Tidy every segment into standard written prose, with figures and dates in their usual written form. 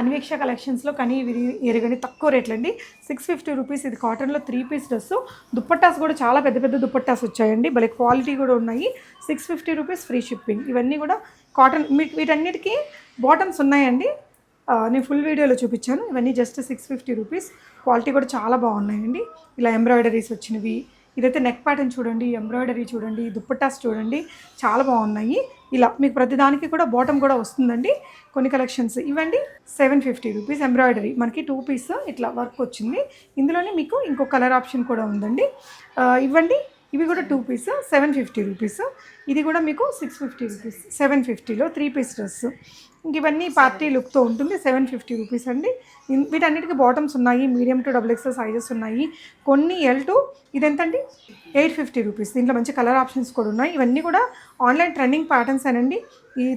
అన్వేక్ష కలెక్షన్స్లో కానీ ఎరగని తక్కువ రేట్లు అండి. 650 రూపీస్. ఇది కాటన్లో 3 పీస్ డ్రెస్సు. దుప్పట్టాస్ కూడా చాలా పెద్ద పెద్ద దుప్పట్టాస్ వచ్చాయండి. భలే క్వాలిటీ కూడా ఉన్నాయి. 650 రూపీస్ ఫ్రీ షిప్పింగ్. ఇవన్నీ కూడా కాటన్. వీటన్నిటికీ బాటమ్స్ ఉన్నాయండి. నేను ఫుల్ వీడియోలో చూపించాను. ఇవన్నీ జస్ట్ 650 రూపీస్. క్వాలిటీ కూడా చాలా బాగున్నాయండి. ఇలా ఎంబ్రాయిడరీస్ వచ్చినవి. ఇదైతే నెక్ ప్యాటర్న్ చూడండి, ఎంబ్రాయిడరీ చూడండి, దుప్పట్టాస్ చూడండి, చాలా బాగున్నాయి. ఇలా మీకు ప్రతిదానికి కూడా బాటమ్ కూడా వస్తుందండి. కొన్ని కలెక్షన్స్ ఇవ్వండి. 750 రూపీస్ ఎంబ్రాయిడరీ. మనకి 2 పీస్ ఇట్లా వర్క్ వచ్చింది. ఇందులోనే మీకు ఇంకో కలర్ ఆప్షన్ కూడా ఉందండి. ఇవ్వండి. ఇవి కూడా 2 పీస్ 750 రూపీస్. ఇది కూడా మీకు 650 రూపీస్. 750లో 3 piece dress. ఇంక ఇవన్నీ పార్టీ లుక్తో ఉంటుంది. 750 రూపీస్ అండి. వీటన్నిటికీ బాటమ్స్ ఉన్నాయి. మీడియం టు XXL సైజెస్ ఉన్నాయి. కొన్ని L2. ఇదెంతండి? 850 రూపీస్. దీంట్లో మంచి కలర్ ఆప్షన్స్ కూడా ఉన్నాయి. ఇవన్నీ కూడా ఆన్లైన్ ట్రెండింగ్ ప్యాటర్న్స్ అనండి.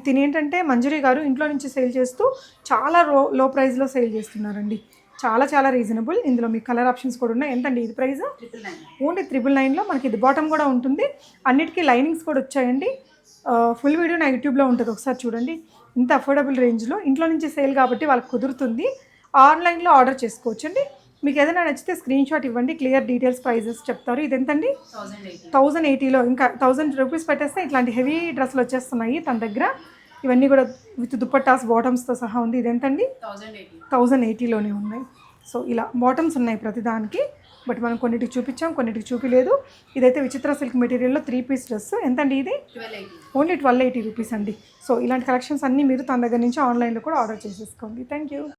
తినేంటంటే మంజరి గారు ఇంట్లో నుంచి సేల్ చేస్తూ చాలా లో ప్రైస్లో సేల్ చేస్తున్నారండి. చాలా చాలా రీజనబుల్. ఇందులో మీకు కలర్ ఆప్షన్స్ కూడా ఉన్నాయి. ఎంతండి ఇది ప్రైస్? ఓన్లీ 999లో మనకి ఇది బాటమ్ కూడా ఉంటుంది. అన్నిటికీ లైనింగ్స్ కూడా వచ్చాయండి. ఫుల్ వీడియో నా యూట్యూబ్లో ఉంటుంది, ఒకసారి చూడండి. ఇంత అఫోర్డబుల్ రేంజ్లో ఇంట్లో నుంచి సేల్ కాబట్టి వాళ్ళకి కుదురుతుంది. ఆన్లైన్లో ఆర్డర్ చేసుకోవచ్చండి. మీకు ఏదైనా నచ్చితే స్క్రీన్ షాట్ ఇవ్వండి. క్లియర్ డీటెయిల్స్ ప్రైజెస్ చెప్తారు. ఇది ఎంతండి? 1080లో. ఇంకా 1000 రూపీస్ పెట్టేస్తే ఇట్లాంటి హెవీ డ్రెస్సులు వచ్చేస్తున్నాయి తన దగ్గర. ఇవన్నీ కూడా విత్ దుప్పట్టాస్ బాటమ్స్తో సహా ఉంది. ఇది ఎంతండి? 1080లోనే ఉన్నాయి. సో ఇలా బాటమ్స్ ఉన్నాయి ప్రతిదానికి. బట్ మనం కొన్నిటికి చూపించాం, కొన్నిటికి చూపించలేదు. ఇదైతే విచిత్ర సిల్క్ మెటీరియల్లో 3 పీస్ డ్రెస్. ఎంతండి ఇది? ఓన్లీ 1280 రూపీస్ అండి. సో ఇలాంటి కలెక్షన్స్ అన్నీ మీరు తన దగ్గర నుంచి ఆన్లైన్లో కూడా ఆర్డర్ చేసేసుకోండి. Thank you.